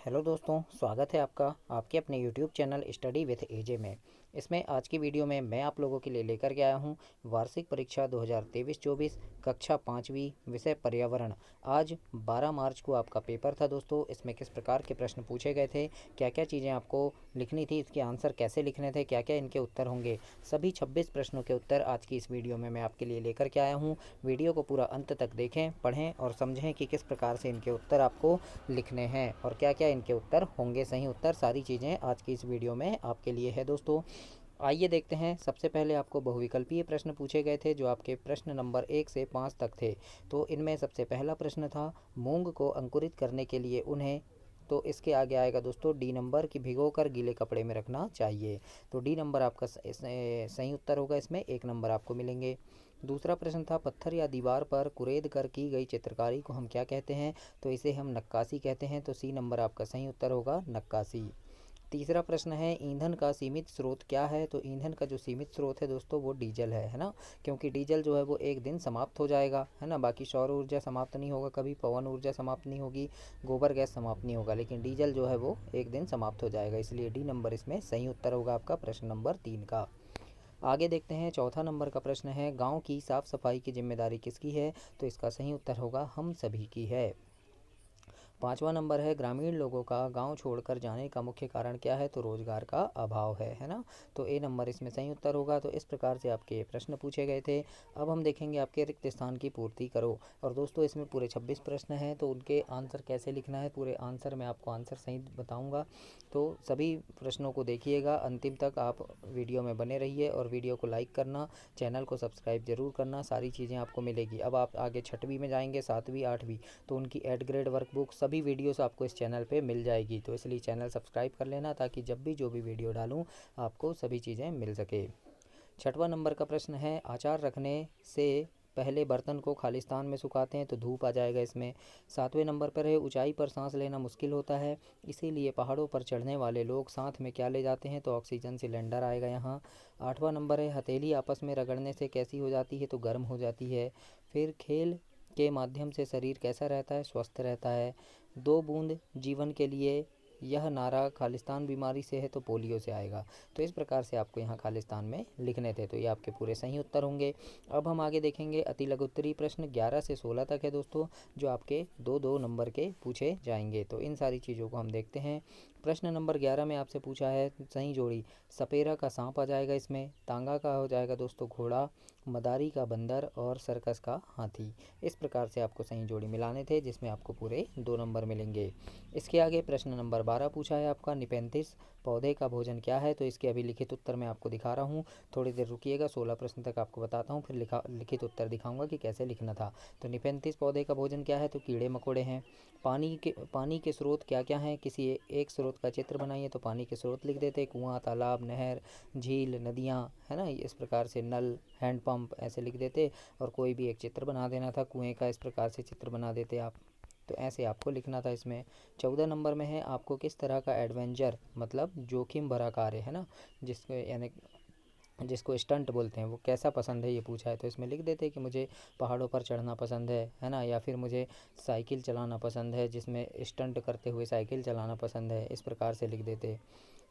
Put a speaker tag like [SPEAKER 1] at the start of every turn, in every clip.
[SPEAKER 1] Hello दोस्तों, स्वागत है आपका आपके अपने यूट्यूब चैनल स्टडी विथ एजे में। इसमें आज की वीडियो में मैं आप लोगों के लिए लेकर के आया हूं वार्षिक परीक्षा 2023-24 कक्षा 5वीं विषय पर्यावरण। आज 12 मार्च को आपका पेपर था दोस्तों। इसमें किस प्रकार के प्रश्न पूछे गए थे, क्या क्या चीज़ें आपको लिखनी थी, इसके आंसर कैसे लिखने थे, क्या क्या इनके उत्तर होंगे, सभी 26 प्रश्नों के उत्तर आज की इस वीडियो में मैं आपके लिए लेकर के आया हूँ। वीडियो को पूरा अंत तक देखें, पढ़ें और समझें कि किस प्रकार से इनके उत्तर आपको लिखने हैं और क्या क्या इनके उत्तर होंगे। सही उत्तर सारी चीज़ें आज की इस वीडियो में आपके लिए है दोस्तों। आइए देखते हैं। सबसे पहले आपको बहुविकल्पीय प्रश्न पूछे गए थे जो आपके प्रश्न नंबर 1 से 5 तक थे। तो इनमें सबसे पहला प्रश्न था, मूंग को अंकुरित करने के लिए उन्हें, तो इसके आगे आएगा दोस्तों डी नंबर की भिगोकर गीले कपड़े में रखना चाहिए। तो डी नंबर आपका सही उत्तर होगा। इसमें 1 नंबर आपको मिलेंगे। दूसरा प्रश्न था, पत्थर या दीवार पर कुरेद कर की गई चित्रकारी को हम क्या कहते हैं, तो इसे हम नक्काशी कहते हैं। तो सी नंबर आपका सही उत्तर होगा, नक्काशी। तीसरा प्रश्न है, ईंधन का सीमित स्रोत क्या है, तो ईंधन का जो सीमित स्रोत है दोस्तों वो डीजल है ना। क्योंकि डीजल जो है वो एक दिन समाप्त हो जाएगा, है ना। बाकी सौर ऊर्जा समाप्त नहीं होगा, कभी पवन ऊर्जा समाप्त नहीं होगी, गोबर गैस समाप्त नहीं होगा, लेकिन डीजल जो है वो एक दिन समाप्त हो जाएगा। इसलिए डी नंबर इसमें सही उत्तर होगा आपका प्रश्न नंबर 3 का। आगे देखते हैं। चौथा नंबर का प्रश्न है, गांव की साफ सफाई की जिम्मेदारी किसकी है, तो इसका सही उत्तर होगा हम सभी की है। पांचवा नंबर है, ग्रामीण लोगों का गांव छोड़कर जाने का मुख्य कारण क्या है, तो रोजगार का अभाव है ना। तो ए नंबर इसमें सही उत्तर होगा। तो इस प्रकार से आपके प्रश्न पूछे गए थे। अब हम देखेंगे आपके रिक्त स्थान की पूर्ति करो। और दोस्तों इसमें पूरे 26 प्रश्न हैं, तो उनके आंसर कैसे लिखना है, पूरे आंसर मैं आपको आंसर सही बताऊँगा। तो सभी प्रश्नों को देखिएगा अंतिम तक, आप वीडियो में बने रहिए और वीडियो को लाइक करना, चैनल को सब्सक्राइब जरूर करना, सारी चीज़ें आपको मिलेगी। अब आप आगे 6वीं में जाएंगे, 7वीं 8वीं, तो उनकी एड ग्रेड वर्कबुक सभी वीडियोस आपको इस चैनल पे मिल जाएगी। तो इसलिए चैनल सब्सक्राइब कर लेना ताकि जब भी जो भी वीडियो डालूँ आपको सभी चीज़ें मिल सके। 6वां नंबर का प्रश्न है, अचार रखने से पहले बर्तन को खालिस्तान में सुखाते हैं, तो धूप आ जाएगा इसमें। 7वें नंबर पर है, ऊंचाई पर सांस लेना मुश्किल होता है, इसीलिए पहाड़ों पर चढ़ने वाले लोग साथ में क्या ले जाते हैं, तो ऑक्सीजन सिलेंडर आएगा यहाँ। 8वां नंबर है, हथेली आपस में रगड़ने से कैसी हो जाती है, तो गर्म हो जाती है। फिर खेल के माध्यम से शरीर कैसा रहता है, स्वस्थ रहता है। 2 बूंद जीवन के लिए, यह नारा खालिस्तान बीमारी से है, तो पोलियो से आएगा। तो इस प्रकार से आपको यहाँ खालिस्तान में लिखने थे, तो ये आपके पूरे सही उत्तर होंगे। अब हम आगे देखेंगे अति लघु उत्तरीय प्रश्न 11 से 16 तक है दोस्तों, जो आपके 2-2 नंबर के पूछे जाएंगे। तो इन सारी चीज़ों को हम देखते हैं। प्रश्न नंबर 11 में आपसे पूछा है सही जोड़ी, सपेरा का सांप आ जाएगा इसमें, तांगा का हो जाएगा दोस्तों घोड़ा, मदारी का बंदर और सर्कस का हाथी। इस प्रकार से आपको सही जोड़ी मिलाने थे, जिसमें आपको पूरे 2 नंबर मिलेंगे। इसके आगे प्रश्न नंबर 12 पूछा है आपका, निपेंथिस पौधे का भोजन क्या है, तो इसके अभी लिखित उत्तर मैं आपको दिखा रहा हूँ। थोड़ी देर रुकिएगा, 16 प्रश्न तक आपको बताता हूँ, फिर लिखित उत्तर दिखाऊंगा कि कैसे लिखना था। तो निपेंथिस पौधे का भोजन क्या है, तो कीड़े मकोड़े हैं। पानी के स्रोत क्या क्या हैं, किसी एक स्रोत का चित्र बनाइए, तो पानी के स्रोत लिख देते, कुआं, तालाब, नहर, झील, नदियाँ, है ना। इस प्रकार से नल, हैंडपम्प ऐसे लिख देते और कोई भी एक चित्र बना देना था कुएं का, इस प्रकार से चित्र बना देते आप। तो ऐसे आपको लिखना था इसमें। 14 नंबर में है, आपको किस तरह का एडवेंचर मतलब जोखिम भरा कार्य, है ना, जिसको यानी जिसको स्टंट बोलते हैं, वो कैसा पसंद है ये पूछा है। तो इसमें लिख देते कि मुझे पहाड़ों पर चढ़ना पसंद है ना, या फिर मुझे साइकिल चलाना पसंद है, जिसमें स्टंट करते हुए साइकिल चलाना पसंद है, इस प्रकार से लिख देते।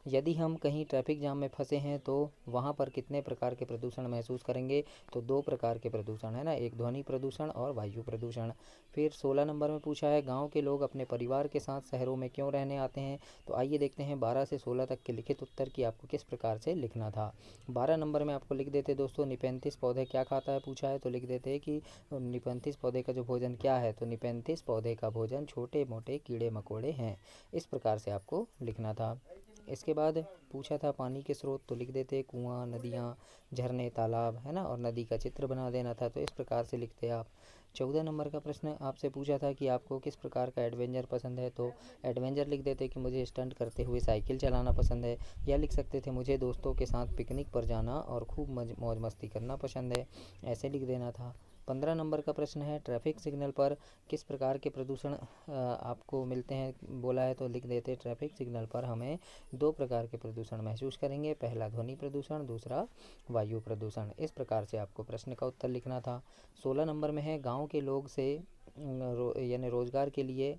[SPEAKER 1] यदि हम कहीं ट्रैफिक जाम में फंसे हैं तो वहाँ पर कितने प्रकार के प्रदूषण महसूस करेंगे, तो 2 प्रकार के प्रदूषण, है ना, एक ध्वनि प्रदूषण और वायु प्रदूषण। फिर 16 नंबर में पूछा है, गांव के लोग अपने परिवार के साथ शहरों में क्यों रहने आते हैं, तो आइए देखते हैं 12 से 16 तक के लिखित उत्तर की आपको किस प्रकार से लिखना था। 12 नंबर में आपको लिख देते दोस्तों, निपेंथिस पौधे क्या खाता है पूछा है, तो लिख देते कि निपेंथिस पौधे का जो भोजन क्या है, तो निपेंथिस पौधे का भोजन छोटे मोटे कीड़े मकोड़े हैं। इस प्रकार से आपको लिखना था। इसके बाद पूछा था पानी के स्रोत, तो लिख देते कुआं, नदियाँ, झरने, तालाब, है ना, और नदी का चित्र बना देना था, तो इस प्रकार से लिखते आप। 14 नंबर का प्रश्न आपसे पूछा था कि आपको किस प्रकार का एडवेंचर पसंद है, तो एडवेंचर लिख देते कि मुझे स्टंट करते हुए साइकिल चलाना पसंद है, या लिख सकते थे मुझे दोस्तों के साथ पिकनिक पर जाना और खूब मौज मस्ती करना पसंद है, ऐसे लिख देना था। 15 नंबर का प्रश्न है, ट्रैफिक सिग्नल पर किस प्रकार के प्रदूषण आपको मिलते हैं बोला है, तो लिख देते ट्रैफिक सिग्नल पर हमें 2 प्रकार के प्रदूषण महसूस करेंगे, पहला ध्वनि प्रदूषण, दूसरा वायु प्रदूषण। इस प्रकार से आपको प्रश्न का उत्तर लिखना था। 16 नंबर में है, गांव के लोग से यानी रोजगार के लिए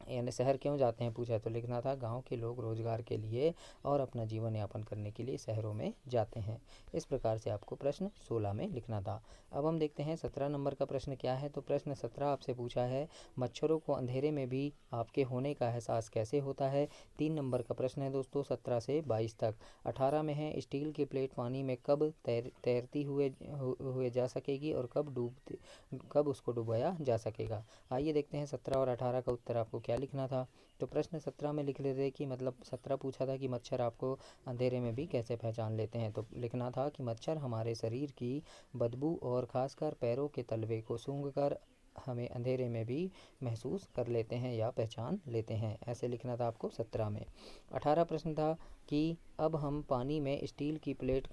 [SPEAKER 1] यानी शहर क्यों जाते हैं पूछा, तो लिखना था गांव के लोग रोजगार के लिए और अपना जीवन यापन करने के लिए शहरों में जाते हैं। इस प्रकार से आपको प्रश्न 16 में लिखना था। अब हम देखते हैं 17 नंबर का प्रश्न क्या है। तो प्रश्न 17 आपसे पूछा है, मच्छरों को अंधेरे में भी आपके होने का एहसास कैसे होता है। 3 नंबर का प्रश्न है दोस्तों 17 से 22 तक। 18 में है, स्टील की प्लेट पानी में कब तैरती हुए जा सकेगी और कब उसको डुबाया जा सकेगा। आइए देखते हैं 17 और 18 का उत्तर आपको क्या लिखना था। तो प्रश्न 17 में लिख लेते कि मतलब 17 पूछा था कि मच्छर आपको अंधेरे में भी कैसे पहचान लेते हैं। तो लिखना था कि मच्छर हमारे शरीर की बदबू और खासकर पैरों के तलवे को सूंघकर हमें अंधेरे में भी महसूस कर लेते हैं या पहचान लेते हैं। ऐसे लिखना था आपको 17 में। 18 प्रश्न था कि अब हम पानी में स्टील की प्लेट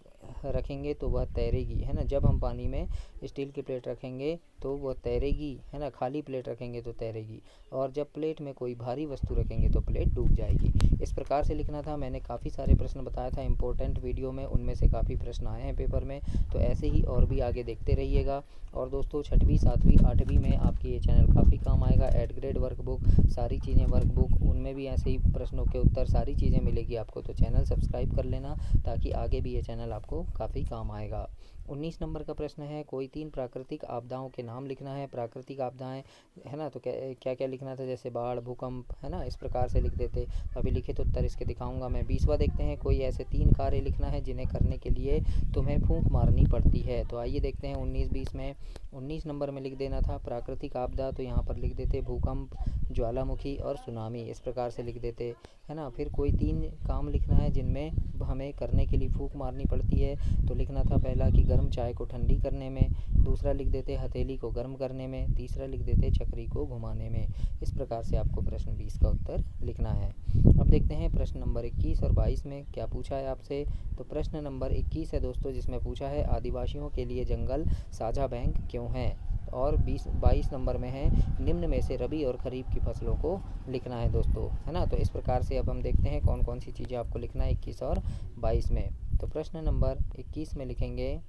[SPEAKER 1] रखेंगे तो वह तैरेगी, है ना। जब हम पानी में स्टील की प्लेट रखेंगे तो वह तैरेगी, है ना। खाली प्लेट रखेंगे तो तैरेगी, और जब प्लेट में कोई भारी वस्तु रखेंगे तो प्लेट डूब जाएगी। इस प्रकार से लिखना था। मैंने काफ़ी सारे प्रश्न बताया था इम्पोर्टेंट वीडियो में, उनमें से काफ़ी प्रश्न आए हैं पेपर में। तो ऐसे ही और भी आगे देखते रहिएगा। और दोस्तों 6वीं 7वीं 8वीं में आपके ये चैनल काफ़ी काम आएगा। एड ग्रेड वर्कबुक, सारी चीज़ें वर्कबुक, उनमें भी ऐसे ही प्रश्नों के उत्तर सारी चीज़ें मिलेगी आपको। तो चैनल सब्सक्राइब कर लेना ताकि आगे भी ये चैनल आपको काफ़ी काम आएगा। 19 नंबर का प्रश्न है, कोई 3 प्राकृतिक आपदाओं के नाम लिखना है। प्राकृतिक आपदाएं, है ना। तो क्या क्या लिखना था, जैसे बाढ़, भूकंप, है ना। इस प्रकार से लिख देते। अभी लिखित उत्तर इसके दिखाऊंगा मैं। 20वां देखते हैं, कोई ऐसे 3 कार्य लिखना है जिन्हें करने के लिए तुम्हें फूंक मारनी पड़ती है। तो आइए देखते हैं 19-20 में। 19 नंबर में लिख देना था प्राकृतिक आपदा, तो यहाँ पर लिख देते भूकंप, ज्वालामुखी और सुनामी। इस प्रकार से लिख देते, है ना। फिर कोई 3 काम लिखना है जिनमें हमें करने के लिए फूंक मारनी पड़ती है। तो लिखना था पहला कि गर्म चाय को ठंडी करने में, दूसरा लिख देते हथेली को गर्म करने में, तीसरा लिख देते चक्री को घुमाने में। इस प्रकार से आपको प्रश्न 20 का उत्तर लिखना है। अब देखते हैं प्रश्न नंबर 21 और 22 में क्या पूछा है आपसे। तो प्रश्न नंबर 21 है दोस्तों, जिसमें पूछा है आदिवासियों के लिए जंगल साझा बैंक क्यों है। और 22 नंबर में है, निम्न में से रबी और खरीफ की फसलों को लिखना है दोस्तों, है ना। तो इस प्रकार से अब हम देखते हैं कौन कौन सी चीज़ें आपको लिखना है 21 और 22 में। तो प्रश्न नंबर 21 में लिखेंगे,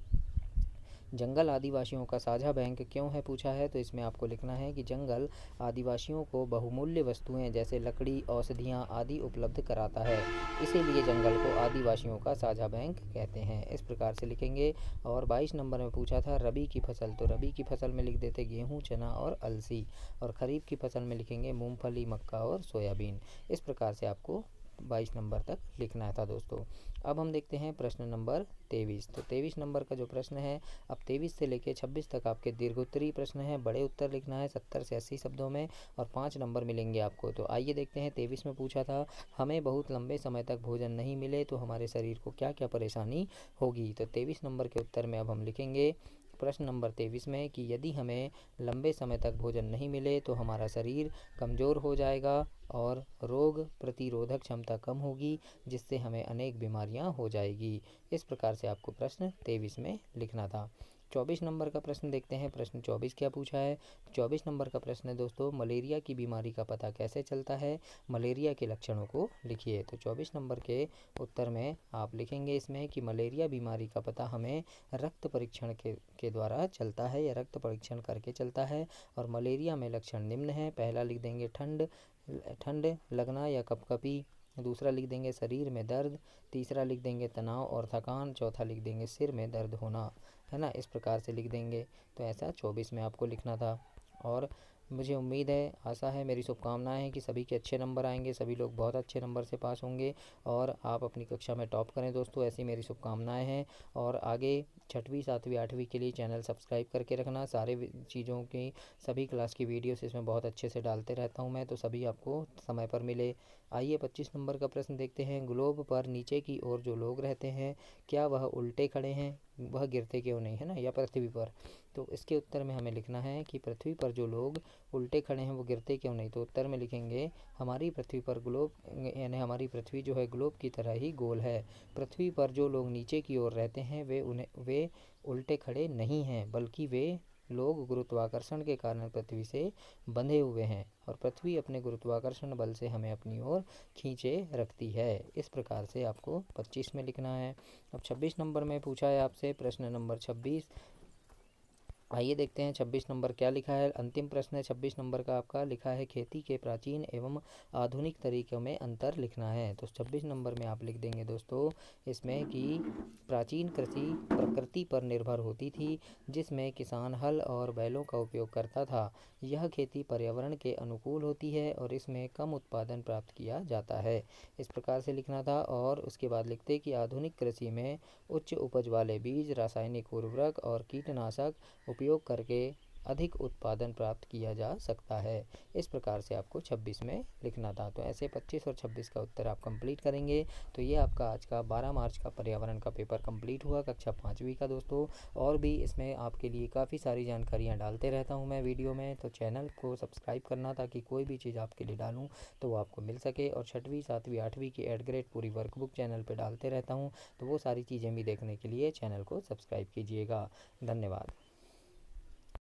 [SPEAKER 1] जंगल आदिवासियों का साझा बैंक क्यों है पूछा है। तो इसमें आपको लिखना है कि जंगल आदिवासियों को बहुमूल्य वस्तुएं जैसे लकड़ी, औषधियाँ आदि उपलब्ध कराता है, इसीलिए जंगल को आदिवासियों का साझा बैंक कहते हैं। इस प्रकार से लिखेंगे। और 22 नंबर में पूछा था रबी की फसल, तो रबी की फसल में लिख देते गेहूँ, चना और अलसी। और खरीफ की फसल में लिखेंगे मूंगफली, मक्का और सोयाबीन। इस प्रकार से आपको 22 नंबर तक लिखना था दोस्तों। अब हम देखते हैं प्रश्न नंबर 23। तो 23 नंबर का जो प्रश्न है, अब 23 से लेकर 26 तक आपके दीर्घोत्तरीय प्रश्न हैं। बड़े उत्तर लिखना है 70 से 80 शब्दों में, और 5 नंबर मिलेंगे आपको। तो आइए देखते हैं। 23 में पूछा था, हमें बहुत लंबे समय तक भोजन नहीं मिले तो हमारे शरीर को क्या क्या परेशानी होगी। तो 23 नंबर के उत्तर में अब हम लिखेंगे प्रश्न नंबर 23 में कि यदि हमें लंबे समय तक भोजन नहीं मिले तो हमारा शरीर कमज़ोर हो जाएगा और रोग प्रतिरोधक क्षमता कम होगी, जिससे हमें अनेक बीमारियां हो जाएगी। इस प्रकार से आपको प्रश्न 23 में लिखना था। 24 नंबर का प्रश्न देखते हैं। प्रश्न 24 क्या पूछा है। 24 नंबर का प्रश्न है दोस्तों, मलेरिया की बीमारी का पता कैसे चलता है। मलेरिया के लक्षणों को लिखिए। तो 24 नंबर के उत्तर में आप लिखेंगे इसमें कि मलेरिया बीमारी का पता हमें रक्त परीक्षण के द्वारा चलता है, या रक्त परीक्षण करके चलता है। और मलेरिया में लक्षण निम्न है। पहला लिख देंगे ठंड लगना या कपकपी, दूसरा लिख देंगे शरीर में दर्द, तीसरा लिख देंगे तनाव और थकान, चौथा लिख देंगे सिर में दर्द होना, है ना। इस प्रकार से लिख देंगे। तो ऐसा 24 में आपको लिखना था। और मुझे उम्मीद है, आशा है, मेरी शुभकामनाएं हैं कि सभी के अच्छे नंबर आएंगे, सभी लोग बहुत अच्छे नंबर से पास होंगे और आप अपनी कक्षा में टॉप करें दोस्तों। ऐसी मेरी शुभकामनाएं हैं। और आगे 6वीं 7वीं 8वीं के लिए चैनल सब्सक्राइब करके रखना। सारे चीज़ों की, सभी क्लास की वीडियोस इसमें बहुत अच्छे से डालते रहता हूँ मैं, तो सभी आपको समय पर मिले। आइए 25 नंबर का प्रश्न देखते हैं। ग्लोब पर नीचे की ओर जो लोग रहते हैं, क्या वह उल्टे खड़े हैं, वह गिरते क्यों नहीं, है ना, या पृथ्वी पर। तो इसके उत्तर में हमें लिखना है कि पृथ्वी पर जो लोग उल्टे खड़े हैं वो गिरते क्यों नहीं। तो उत्तर में लिखेंगे हमारी पृथ्वी पर ग्लोब, यानी हमारी पृथ्वी जो है ग्लोब की तरह ही गोल है। पृथ्वी पर जो लोग नीचे की ओर रहते हैं वे उल्टे खड़े नहीं हैं, बल्कि वे लोग गुरुत्वाकर्षण के कारण पृथ्वी से बंधे हुए हैं, और पृथ्वी अपने गुरुत्वाकर्षण बल से हमें अपनी ओर खींचे रखती है। इस प्रकार से आपको 25 में लिखना है। अब 26 नंबर में पूछा है आपसे प्रश्न नंबर 26। आइए देखते हैं 26 नंबर क्या लिखा है। अंतिम प्रश्न है 26 नंबर का आपका, लिखा है खेती के प्राचीन एवं आधुनिक तरीकों में अंतर लिखना है। तो 26 नंबर में आप लिख देंगे दोस्तों इसमें कि प्राचीन कृषि प्रकृति पर निर्भर होती थी, जिसमें किसान हल और बैलों का उपयोग करता था। यह खेती पर्यावरण के अनुकूल होती है और इसमें कम उत्पादन प्राप्त किया जाता है। इस प्रकार से लिखना था। और उसके बाद लिखते कि आधुनिक कृषि में उच्च उपज वाले बीज, रासायनिक उर्वरक और कीटनाशक उपयोग करके अधिक उत्पादन प्राप्त किया जा सकता है। इस प्रकार से आपको 26 में लिखना था। तो ऐसे 25 और 26 का उत्तर आप कंप्लीट करेंगे। तो ये आपका आज का 12 मार्च का पर्यावरण का पेपर कंप्लीट हुआ, कक्षा 5वीं का दोस्तों। और भी इसमें आपके लिए काफ़ी सारी जानकारियाँ डालते रहता हूँ मैं वीडियो में, तो चैनल को सब्सक्राइब करना ताकि कोई भी चीज़ आपके लिए डालूँ तो वो आपको मिल सके। और 6वीं 7वीं 8वीं की एड ग्रेड पूरी वर्कबुक चैनल पर डालते रहता हूँ, तो वो सारी चीज़ें भी देखने के लिए चैनल को सब्सक्राइब कीजिएगा। धन्यवाद।